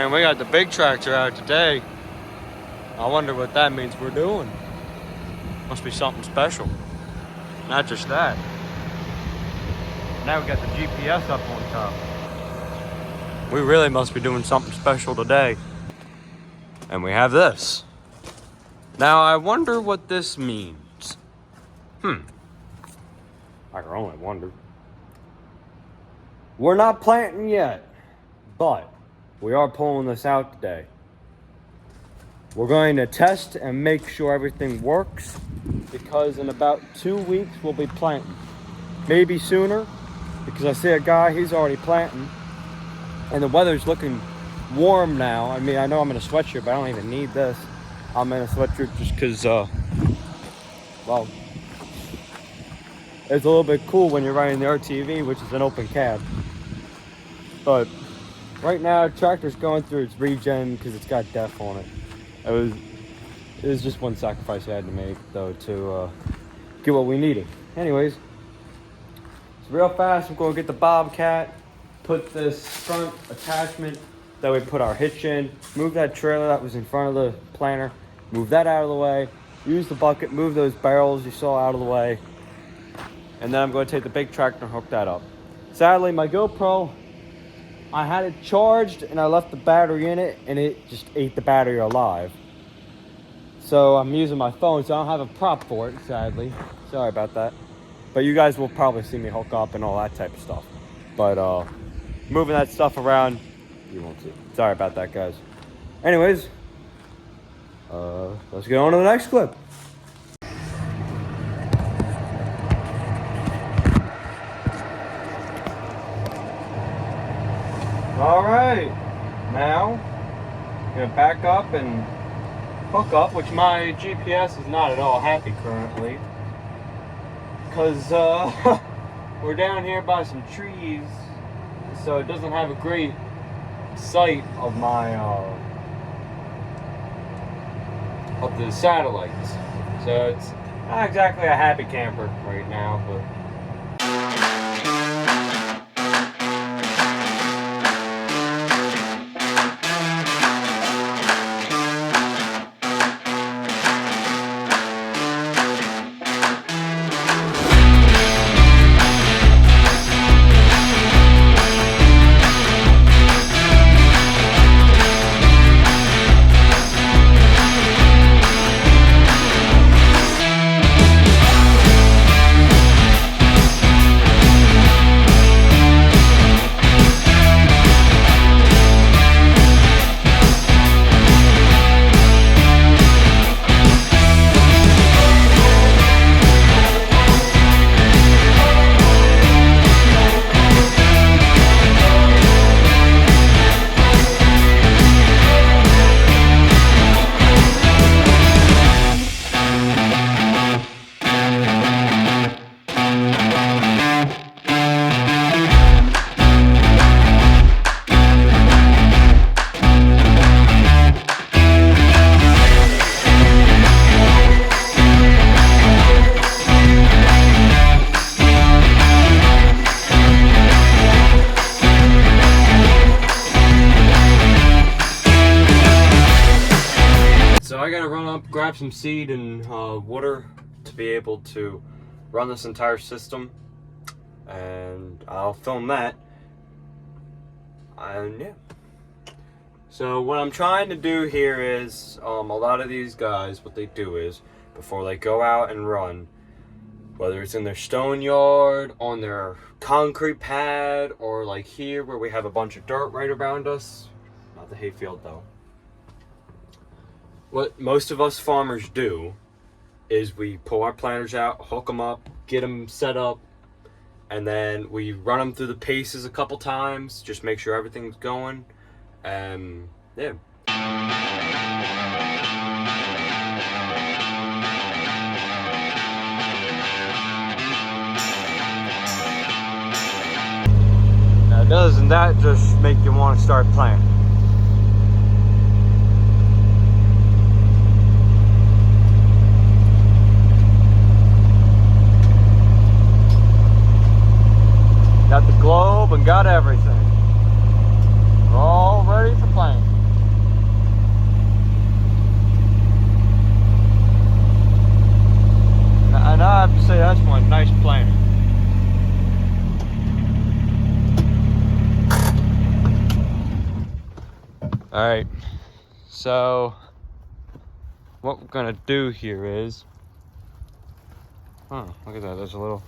Man, we got the big tractor out today. I wonder what that means we're doing. Must be something special. Not just that. Now we got the GPS up on top. We really must be doing something special today. And we have this. Now I wonder what this means. I can only wonder. We're not planting yet, but we are pulling this out today. We're going to test and make sure everything works, because in about 2 weeks we'll be planting. Maybe sooner, because I see a guy, he's already planting, and the weather's looking warm now. I mean, I know I'm in a sweatshirt, but I don't even need this. I'm in a sweatshirt just because, well, it's a little bit cool when you're riding the RTV, which is an open cab. But right now, tractor's going through its regen because it's got DEF on it. It was just one sacrifice I had to make, though, to get what we needed. Anyways, so real fast, I'm going to get the Bobcat, put this front attachment that we put our hitch in, move that trailer that was in front of the planter, move that out of the way, use the bucket, move those barrels you saw out of the way, and then I'm going to take the big tractor and hook that up. Sadly, my GoPro, I had it charged and I left the battery in it and it just ate the battery alive. So I'm using my phone, so I don't have a prop for it, sadly. Sorry about that. But you guys will probably see me hook up and all that type of stuff. But moving that stuff around, you won't see. Sorry about that, guys. Anyways, let's get on to the next clip. All right, now I'm gonna back up and hook up, which my GPS is not at all happy currently, because we're down here by some trees, so it doesn't have a great sight of my of the satellites. So it's not exactly a happy camper right now, but I gotta run up, grab some seed and water to be able to run this entire system, and I'll film that. And yeah. So what I'm trying to do here is, a lot of these guys, what they do is, before they go out and run, whether it's in their stone yard, on their concrete pad, or like here where we have a bunch of dirt right around us, not the hayfield though. What most of us farmers do is we pull our planters out, hook them up, get them set up, and then we run them through the paces a couple times, just make sure everything's going, and yeah. Now doesn't that just make you want to start planting? Got the globe and got everything. We're all ready for planting. Alright, so what we're gonna do here is, look at that, there's a little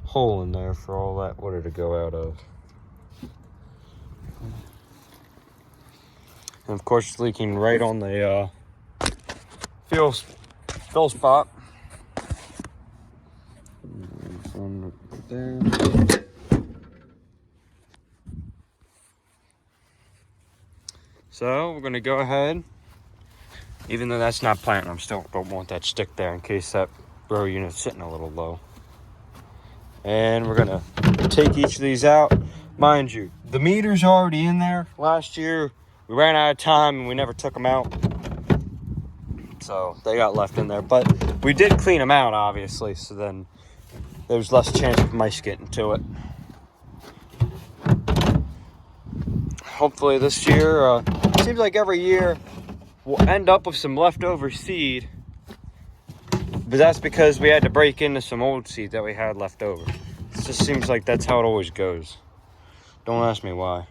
hole in there for all that water to go out of. And of course it's leaking right on the fill spot. There. So we're gonna go ahead, even though that's not planting, I still don't want that stick there in case that row unit's sitting a little low. And we're gonna take each of these out. Mind you, the meter's already in there. Last year we ran out of time and we never took them out, so they got left in there. But we did clean them out, obviously, so then there's less chance of mice getting to it. Hopefully this year, seems like every year we'll end up with some leftover seed, but that's because we had to break into some old seed that we had left over. It just seems like that's how it always goes. Don't ask me why.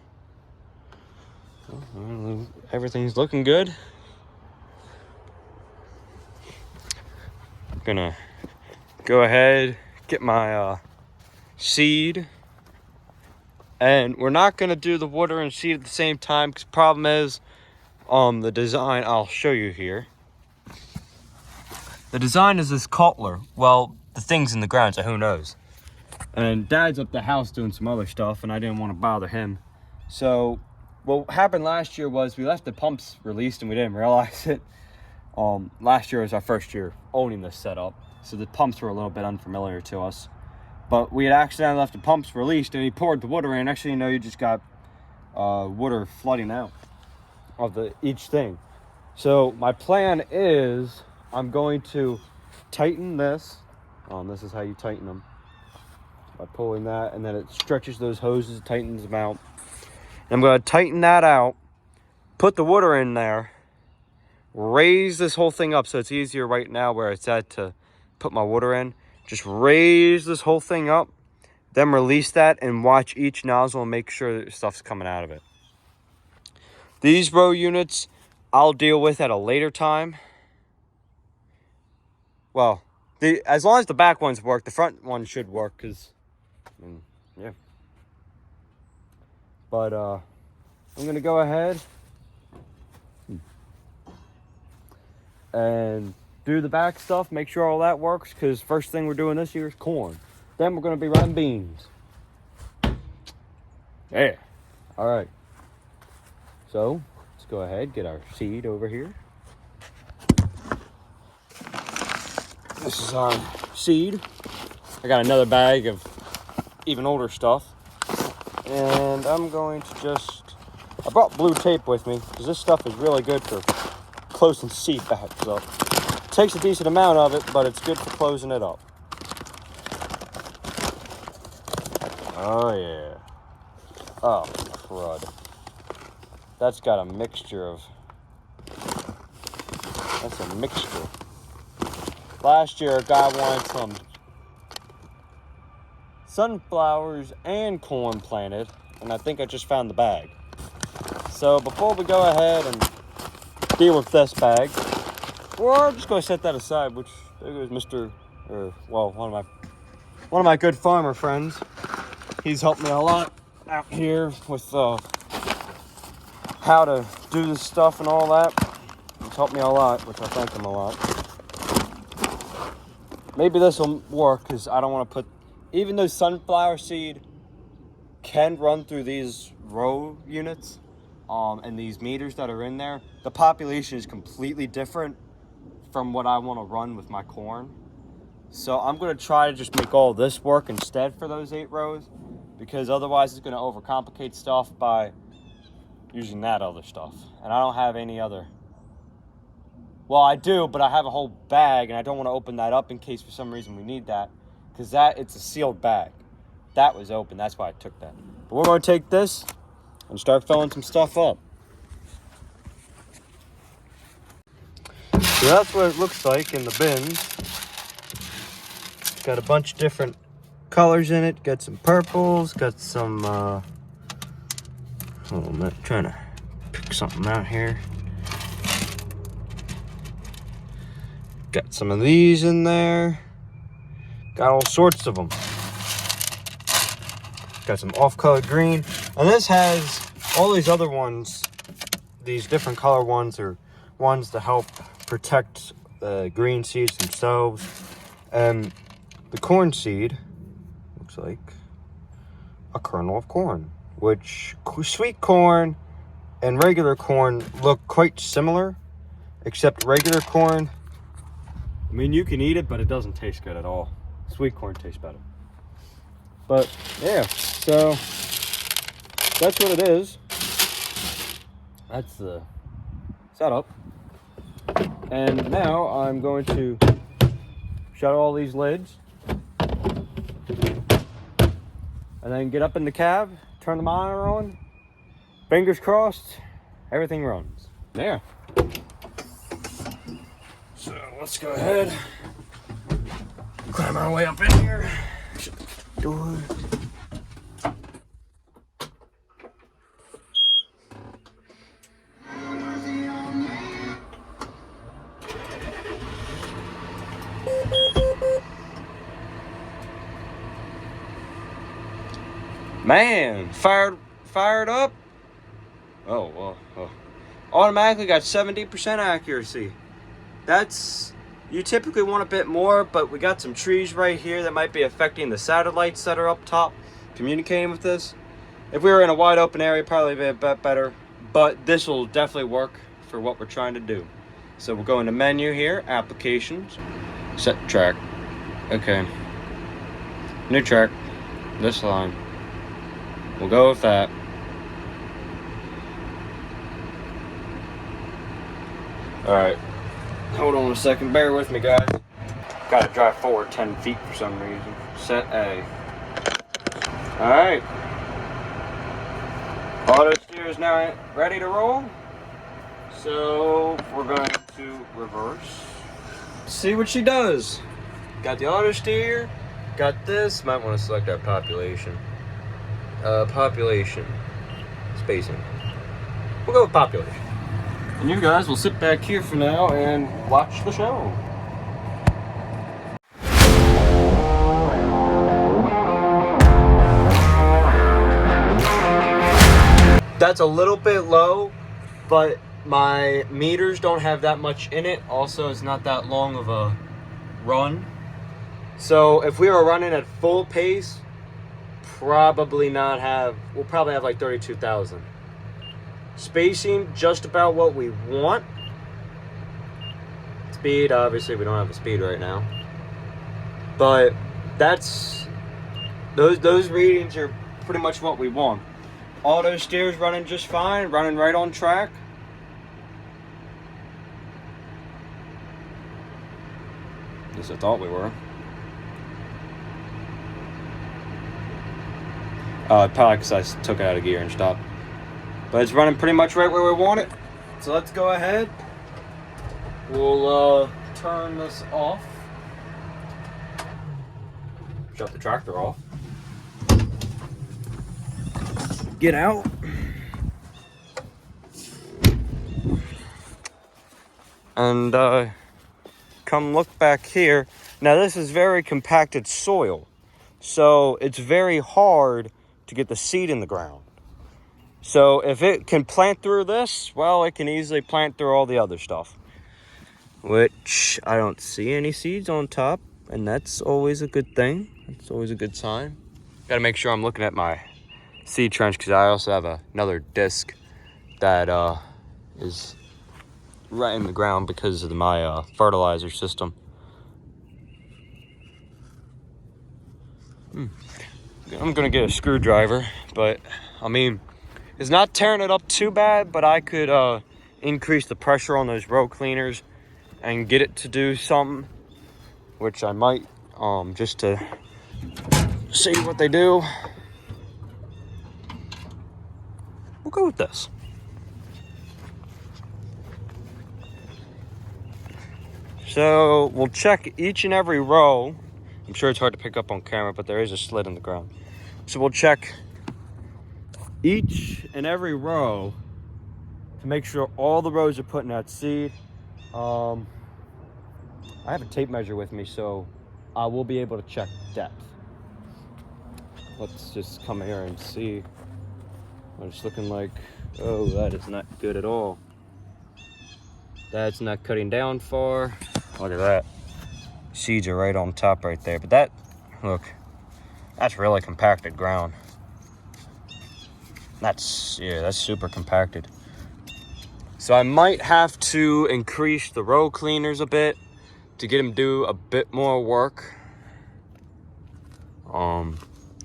Well, everything's looking good. I'm gonna go ahead, get my seed. And we're not gonna do the water and seed at the same time, because the problem is, the design, I'll show you here. The design is this Cutler. Well, the thing's in the ground, so who knows? And Dad's up the house doing some other stuff, and I didn't want to bother him. So what happened last year was we left the pumps released and we didn't realize it. Last year was our first year owning this setup, so the pumps were a little bit unfamiliar to us. But we had accidentally left the pumps released, and he poured the water in. Actually, you know, you just got water flooding out of each thing. So my plan is I'm going to tighten this. This is how you tighten them, by pulling that, and then it stretches those hoses, tightens them out. And I'm going to tighten that out, put the water in there, raise this whole thing up so it's easier right now where it's at to put my water in. Just raise this whole thing up, then release that and watch each nozzle and make sure that stuff's coming out of it. These row units I'll deal with at a later time. Well, as long as the back ones work, the front one should work, because, yeah. But I'm going to go ahead and do the back stuff, make sure all that works, because first thing we're doing this year is corn. Then we're going to be running beans. Yeah. All right. So let's go ahead, get our seed over here. This is our seed. I got another bag of even older stuff. And I'm going to I brought blue tape with me, because this stuff is really good for closing seed bags up. Takes a decent amount of it, but it's good for closing it up. Oh yeah. Oh crud. That's got a mixture of, that's a mixture. Last year a guy wanted some sunflowers and corn planted, and I think I just found the bag. So before we go ahead and deal with this bag, we're just going to set that aside, which there goes one of my good farmer friends. He's helped me a lot out here with how to do this stuff and all that. He's helped me a lot, which I thank him a lot. Maybe this will work, because I don't want to put, even though sunflower seed can run through these row units and these meters that are in there, the population is completely different from what I want to run with my corn. So I'm going to try to just make all this work instead for those 8 rows, because otherwise it's going to overcomplicate stuff by using that other stuff. And I don't have any other. Well, I do, but I have a whole bag, and I don't want to open that up in case for some reason we need that, because it's a sealed bag. That was open, that's why I took that. But we're going to take this and start filling some stuff up. So that's what it looks like in the bins. It's got a bunch of different colors in it. Got some purples, got some, I'm trying to pick something out here. Got some of these in there. Got all sorts of them. Got some off-color green. And this has all these other ones. These different color ones are ones to help protect the green seeds themselves. And the corn seed looks like a kernel of corn, which sweet corn and regular corn look quite similar, except regular corn, I mean, you can eat it, but it doesn't taste good at all. Sweet corn tastes better. But yeah, so that's what it is. That's the setup. And now I'm going to shut all these lids and then get up in the cab, turn the monitor on, fingers crossed, everything runs. Yeah. So let's go ahead, climb our way up in here, shut the door. Man, fired up. Oh, well, automatically got 70% accuracy. That's, you typically want a bit more, but we got some trees right here that might be affecting the satellites that are up top communicating with this. If we were in a wide open area, probably be a bit better, but this will definitely work for what we're trying to do. So we'll go into menu here, applications, set track. Okay, new track, this line. We'll go with that. Alright, hold on a second, bear with me guys. Gotta drive forward 10 feet for some reason. Set A. Alright. Auto steer is now ready to roll. So we're going to reverse. See what she does. Got the auto steer, got this. Might want to select our population. Population. Spacing. We'll go with population. And you guys will sit back here for now and watch the show. That's a little bit low, but my meters don't have that much in it. Also, it's not that long of a run. So if we were running at full pace, we'll probably have like 32,000. Spacing, just about what we want. Speed, obviously we don't have a speed right now. But that's, those readings are pretty much what we want. Auto steer's running just fine, running right on track. At least I thought we were. Probably because I took it out of gear and stopped. But it's running pretty much right where we want it. So let's go ahead. We'll turn this off. Shut the tractor off. Get out. And come look back here. Now this is very compacted soil. So it's very hard to get the seed in the ground. So if it can plant through this, well, it can easily plant through all the other stuff. Which I don't see any seeds on top, and that's always a good thing. That's always a good sign. Got to make sure I'm looking at my seed trench because I also have another disc that is right in the ground because of my fertilizer system. I'm gonna get a screwdriver, but I mean, it's not tearing it up too bad, but I could increase the pressure on those row cleaners and get it to do something, which I might, just to see what they do. We'll go with this. So we'll check each and every row. I'm sure it's hard to pick up on camera, but there is a slit in the ground. So we'll check each and every row to make sure all the rows are putting out seed. I have a tape measure with me, so I will be able to check depth. Let's just come here and see what it's looking like. Oh, that is not good at all. That's not cutting down far. Look at that. Seeds are right on top right there. But that, look, that's really compacted ground. That's super compacted. So I might have to increase the row cleaners a bit to get them to do a bit more work. I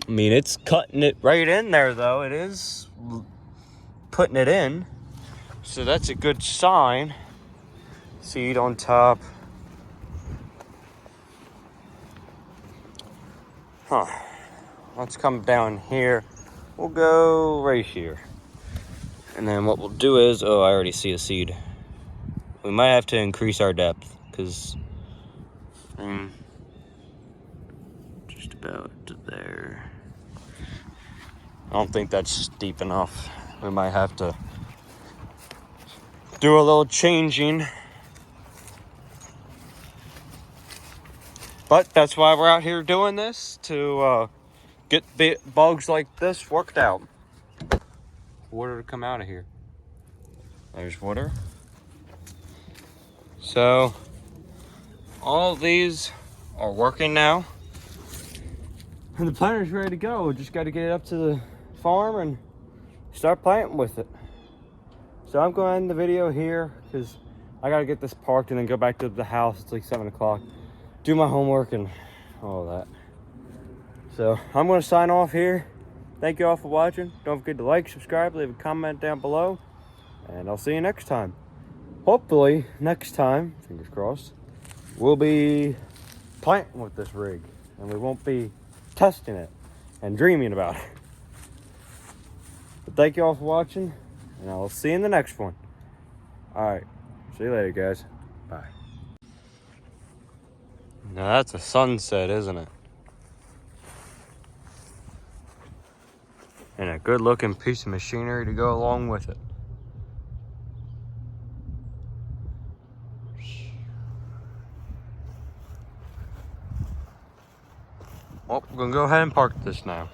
mean, it's cutting it right in there, though. It is putting it in. So that's a good sign. Seed on top. Huh. Let's come down here. We'll go right here. And then what we'll do is, oh, I already see a seed. We might have to increase our depth because just about there. I don't think that's deep enough. We might have to do a little changing. But that's why we're out here doing this, to get bugs like this worked out. Water to come out of here. There's water. So all of these are working now. And the planter's ready to go. Just got to get it up to the farm and start planting with it. So I'm going to end the video here because I got to get this parked and then go back to the house. It's like 7 o'clock. Do my homework and all that. So I'm going to sign off here. Thank you all for watching. Don't forget to like, subscribe, leave a comment down below. And I'll see you next time. Hopefully, next time, fingers crossed, we'll be planting with this rig. And we won't be testing it and dreaming about it. But thank you all for watching. And I'll see you in the next one. Alright. See you later, guys. Bye. Now that's a sunset, isn't it? And a good looking piece of machinery to go along with it. Well, we're gonna go ahead and park this now.